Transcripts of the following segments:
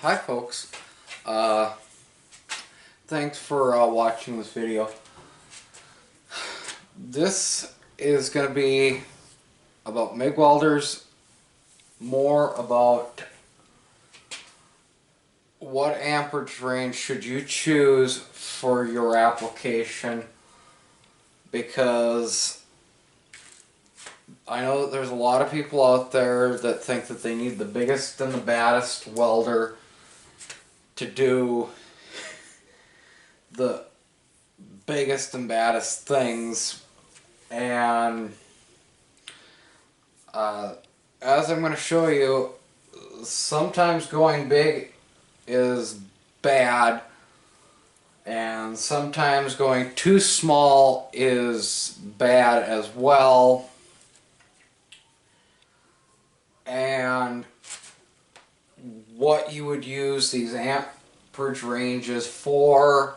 Hi folks, thanks for watching this video. This is going to be about MIG welders, more about what amperage range should you choose for your application, because I know that there's a lot of people out there that think that they need the biggest and the baddest welder to do the biggest and baddest things, and as I'm going to show you, sometimes going big is bad and sometimes going too small is bad as well. And what you would use these amperage ranges for,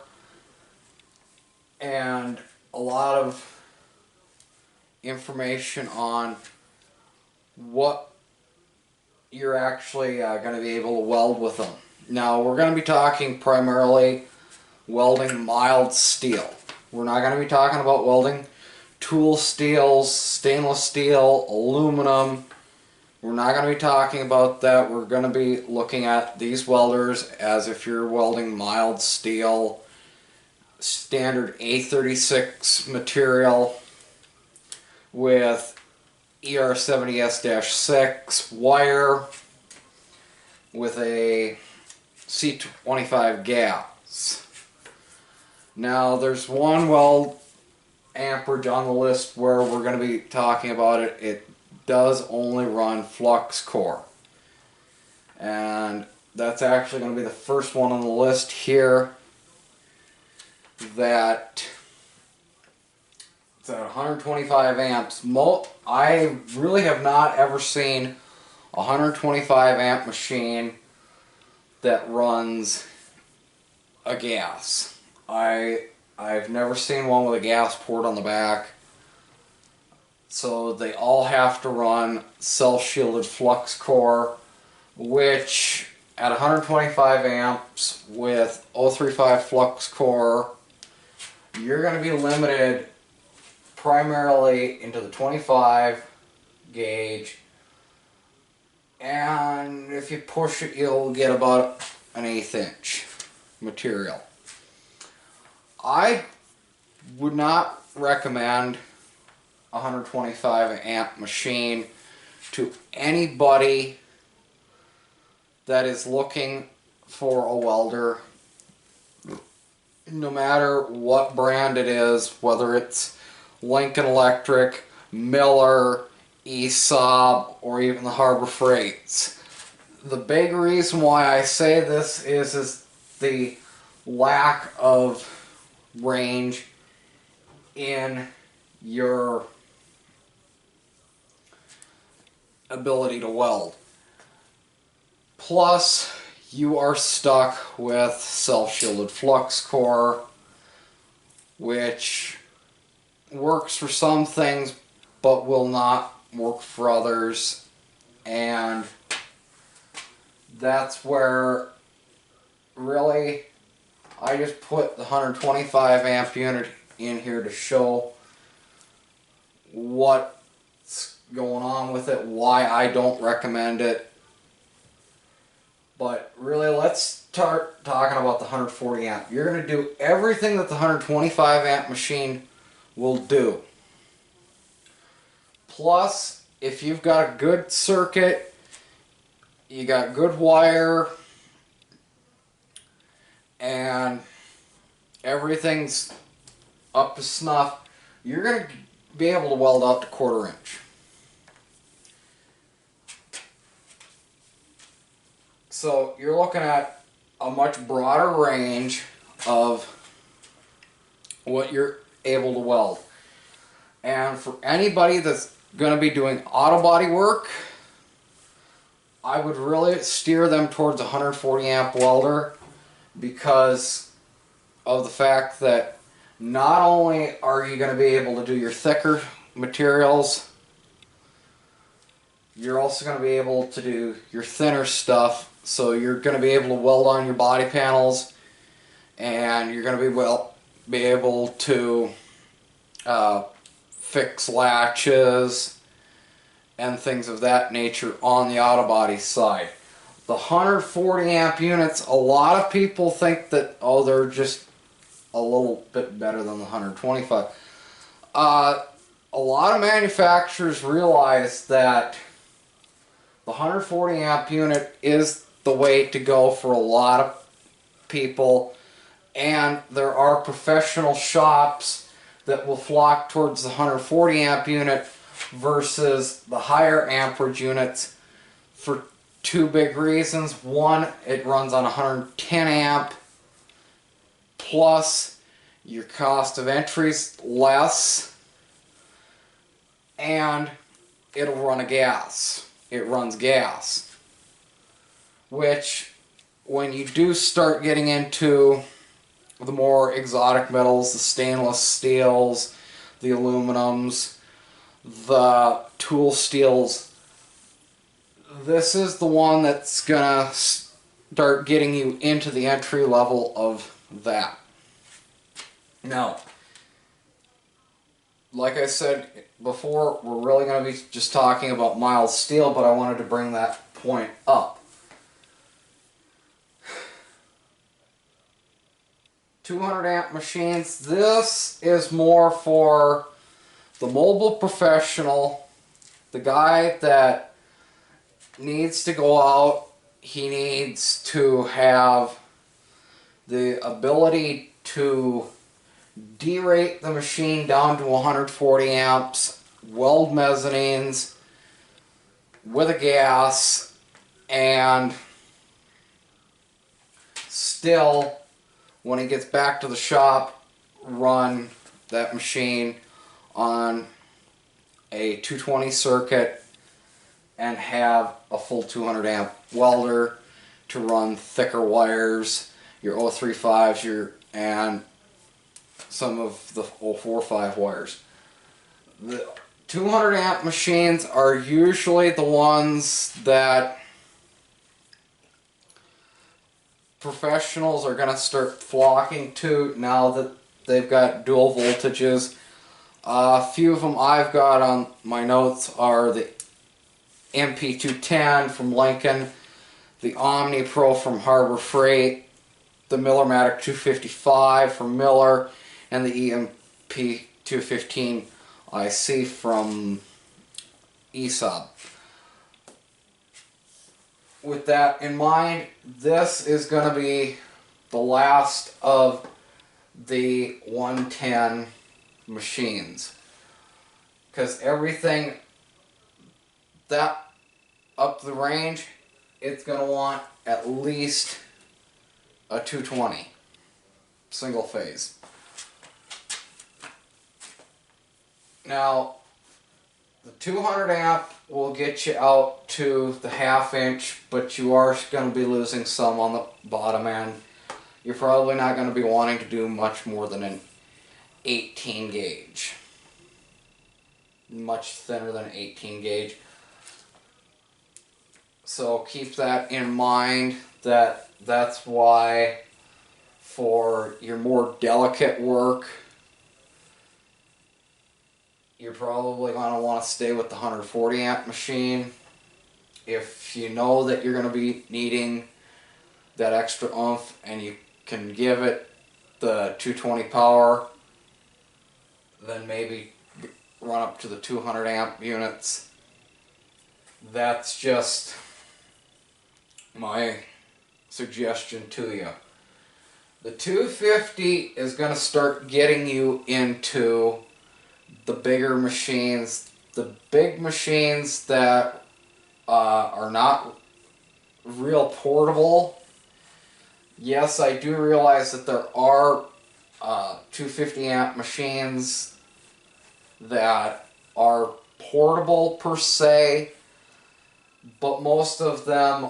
and a lot of information on what you're actually going to be able to weld with them. Now we're going to be talking primarily welding mild steel. We're not going to be talking about welding tool steels, stainless steel, aluminum. We're not going to be talking about that. We're going to be looking at these welders as if you're welding mild steel, standard A36 material with ER70S-6 wire with a C25 gas. Now there's one weld amperage on the list where we're going to be talking about it. It does only run flux core, and that's actually going to be the first one on the list here. That it's at 125 amps. I really have not ever seen a 125 amp machine that runs a gas. I've never seen one with a gas port on the back. So they all have to run self-shielded flux core, which at 125 amps with 035 flux core, you're going to be limited primarily into the 25 gauge, and if you push it you'll get about an 1/8 inch material. I would not recommend a 125 amp machine to anybody that is looking for a welder, no matter what brand it is, whether it's Lincoln Electric, Miller, ESAB, or even the Harbor Freights. The big reason why I say this is the lack of range in your ability to weld. Plus, you are stuck with self-shielded flux core, which works for some things but will not work for others, and that's where really I just put the 125 amp unit in here to show what's going on with it, why I don't recommend it. But really, let's start talking about the 140 amp. You're going to do everything that the 125 amp machine will do. Plus, if you've got a good circuit, you got good wire, and everything's up to snuff, you're going to be able to weld out to 1/4 inch. So you're looking at a much broader range of what you're able to weld. And for anybody that's going to be doing auto body work, I would really steer them towards a 140 amp welder, because of the fact that not only are you going to be able to do your thicker materials, you're also going to be able to do your thinner stuff. So you're going to be able to weld on your body panels, and you're going to be able to fix latches and things of that nature on the auto body side. The 140 amp units, a lot of people think that, oh, they're just a little bit better than the 125. A lot of manufacturers realize that the 140 amp unit is the way to go for a lot of people, and there are professional shops that will flock towards the 140 amp unit versus the higher amperage units for two big reasons. One, it runs on 110 amp, plus your cost of entry's less, and it'll run a gas. It runs gas, which when you do start getting into the more exotic metals, the stainless steels, the aluminums, the tool steels, this is the one that's gonna start getting you into the entry level of that. Now, like I said before, we're really going to be just talking about mild steel, but I wanted to bring that point up. 200 amp machines, this is more for the mobile professional, the guy that needs to go out, he needs to have the ability to derate the machine down to 140 amps, weld mezzanines with a gas, and still, when he gets back to the shop, run that machine on a 220 circuit and have a full 200 amp welder to run thicker wires, your 035s, and some of the 045 wires. The 200 amp machines are usually the ones that professionals are going to start flocking to now that they've got dual voltages. A few of them I've got on my notes are the MP210 from Lincoln, the Omni Pro from Harbor Freight, the Millermatic 255 from Miller, and the EMP 215 IC from ESOB. With that in mind, this is going to be the last of the 110 machines, because everything that up the range, it's going to want at least a 220 single phase. Now, the 200 amp will get you out to the ½ inch, but you are going to be losing some on the bottom end. You're probably not going to be wanting to do much more than an 18 gauge. Much thinner than an 18 gauge. So keep that in mind, that's why for your more delicate work, you're probably going to want to stay with the 140 amp machine. If you know that you're going to be needing that extra oomph and you can give it the 220 power, then maybe run up to the 200 amp units. That's just my suggestion to you. The 250 is going to start getting you into the bigger machines, the big machines that are not real portable. Yes, I do realize that there are 250 amp machines that are portable per se, but most of them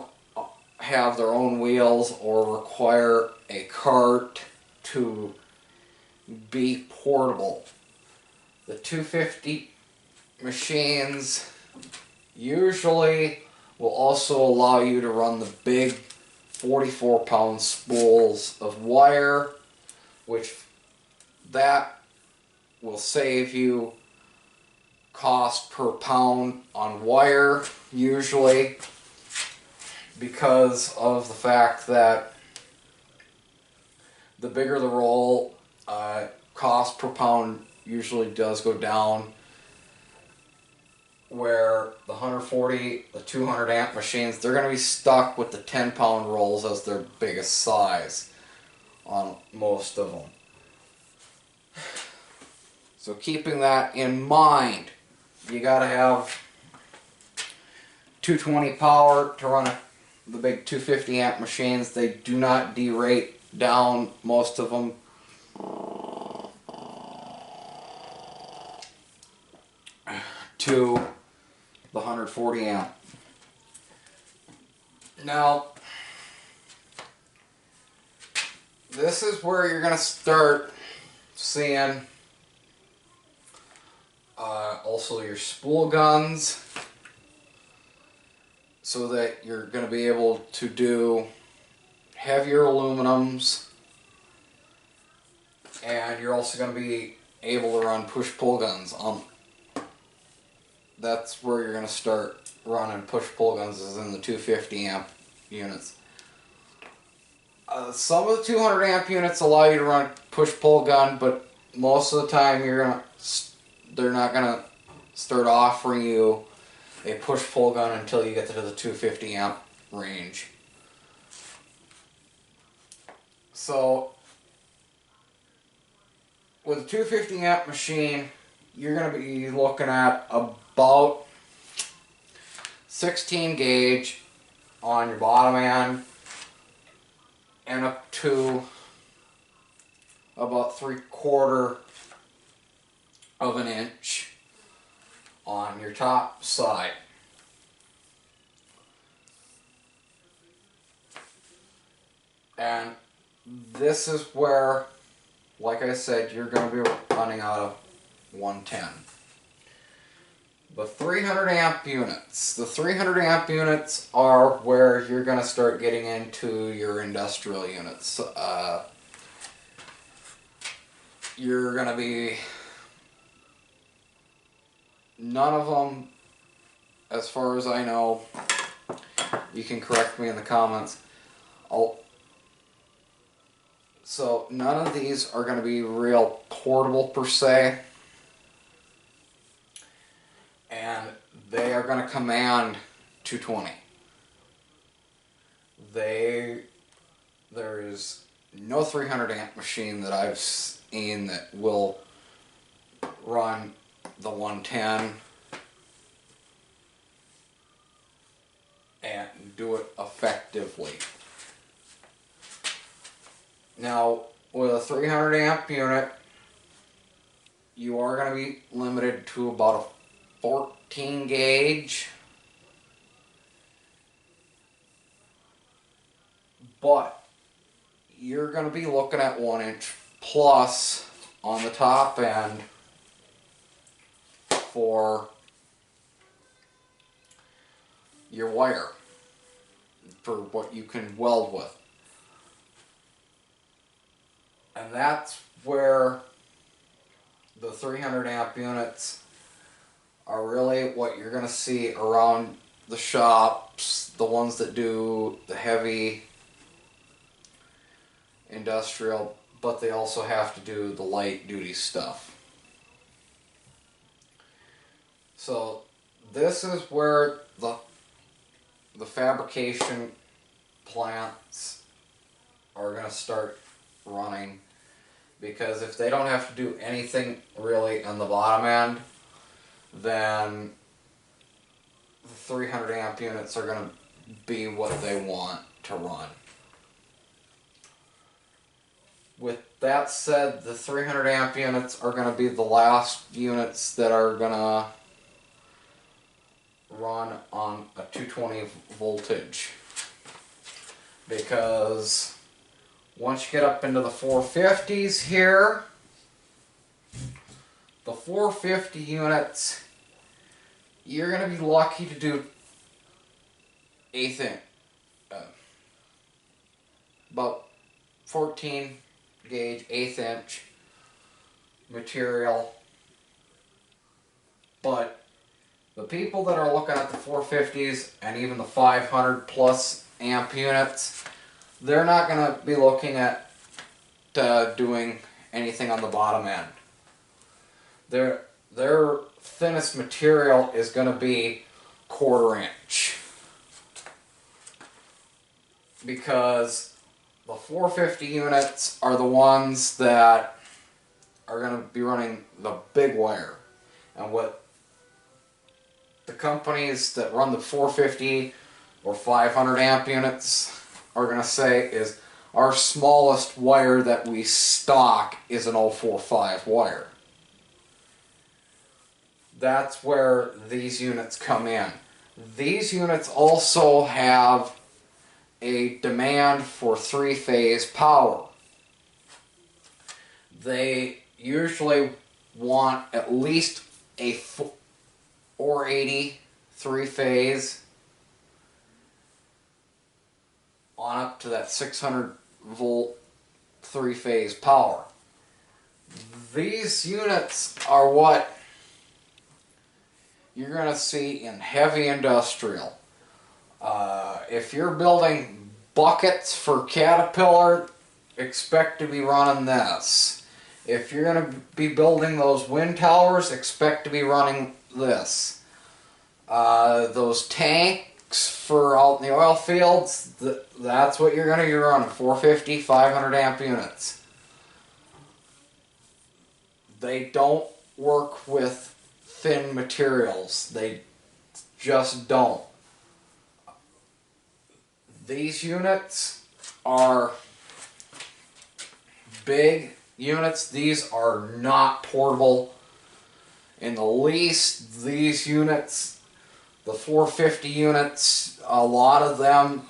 have their own wheels or require a cart to be portable. The 250 machines usually will also allow you to run the big 44-pound spools of wire, which that will save you cost per pound on wire usually, because of the fact that the bigger the roll, cost per pound usually does go down, where the 140, the 200 amp machines, they're going to be stuck with the 10-pound rolls as their biggest size on most of them. So keeping that in mind, you got to have 220 power to run the big 250 amp machines. They do not derate down, most of them. To the 140 amp. Now, this is where you're going to start seeing also your spool guns, so that you're going to be able to do heavier aluminums, and you're also going to be able to run push-pull guns. That's where you're going to start running push-pull guns, is in the 250 amp units. Some of the 200 amp units allow you to run push-pull gun, but most of the time they're not going to start offering you a push-pull gun until you get to the 250 amp range. So with a 250 amp machine, you're going to be looking at about 16 gauge on your bottom end, and up to about 3/4 of an inch on your top side. And this is where, like I said, you're going to be running out of 110. The 300 amp units. The 300 amp units are where you're going to start getting into your industrial units. You're going to be, none of them, as far as I know, you can correct me in the comments, so none of these are going to be real portable per se, and they are going to command 220. There is no 300 amp machine that I've seen that will run the 110 and do it effectively. Now, with a 300 amp unit, you are going to be limited to about a 14 gauge, but you're going to be looking at 1 inch plus on the top end for your wire, for what you can weld with. And that's where the 300 amp units are really what you're going to see around the shops, the ones that do the heavy industrial, but they also have to do the light duty stuff. So this is where the fabrication plants are going to start running, because if they don't have to do anything really on the bottom end, then the 300 amp units are going to be what they want to run. With that said, the 300 amp units are going to be the last units that are going to run on a 220 voltage, because once you get up into the 450s here, the 450 units, you're going to be lucky to do about 14 gauge, 1/8 inch material. But the people that are looking at the 450s and even the 500 plus amp units, they're not going to be looking at doing anything on the bottom end. Their thinnest material is going to be 1/4 inch. Because the 450 units are the ones that are going to be running the big wire. And what the companies that run the 450 or 500 amp units are going to say is our smallest wire that we stock is an 045 wire. That's where these units come in. These units also have a demand for 3-phase power. They usually want at least a 480 3-phase on up to that 600 volt 3-phase power. These units are what you're going to see in heavy industrial. If you're building buckets for Caterpillar, expect to be running this. If you're going to be building those wind towers, expect to be running this. Those tanks for out in the oil fields, that's what you're going to be running, 450, 500 amp units. They don't work with thin materials. They just don't. These units are big units. These are not portable in the least. These units, the 450 units, a lot of them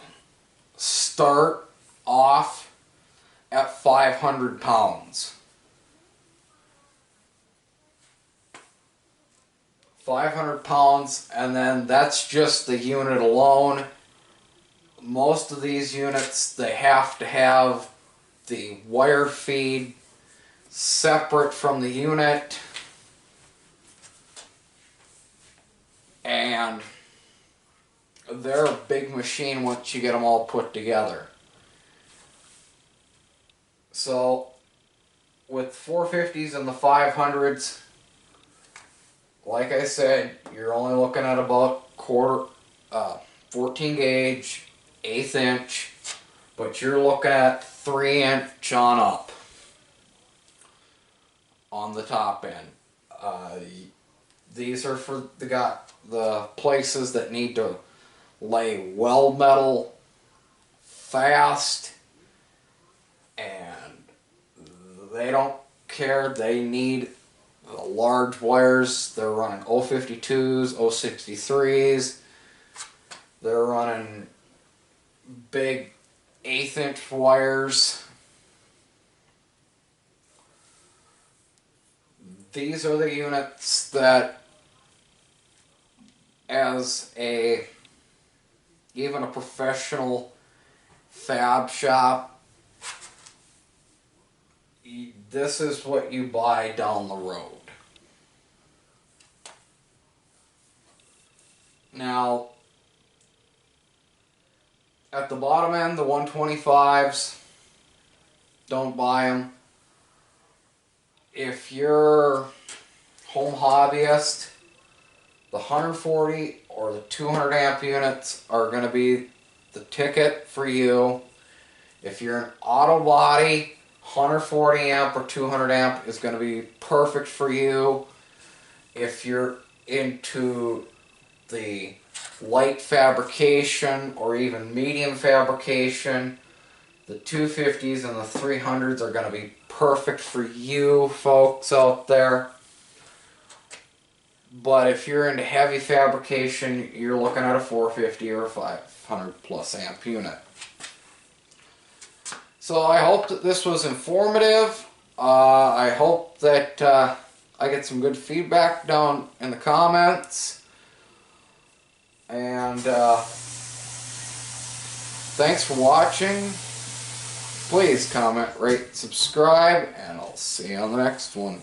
start off at 500 pounds. 500 pounds, and then that's just the unit alone. Most of these units, they have to have the wire feed separate from the unit, and they're a big machine once you get them all put together. So with 450s and the 500s, like I said, you're only looking at about 14 gauge, 1/8 inch, but you're looking at 3 inch on up on the top end. These are for the places that need to lay weld metal fast, and they don't care. They need the large wires. They're running 052s, 063s. They're running big 1/8 inch wires. These are the units that, as even a professional fab shop, this is what you buy down the road. Now, at the bottom end, the 125s, don't buy them. If you're home hobbyist, the 140 or the 200 amp units are going to be the ticket for you. If you're an auto body, 140 amp or 200 amp is going to be perfect for you. If you're into the light fabrication or even medium fabrication, the 250s and the 300s are going to be perfect for you folks out there. But if you're into heavy fabrication, you're looking at a 450 or a 500 plus amp unit. So I hope that this was informative. I hope that I get some good feedback down in the comments. And thanks for watching. Please comment, rate, subscribe, and I'll see you on the next one.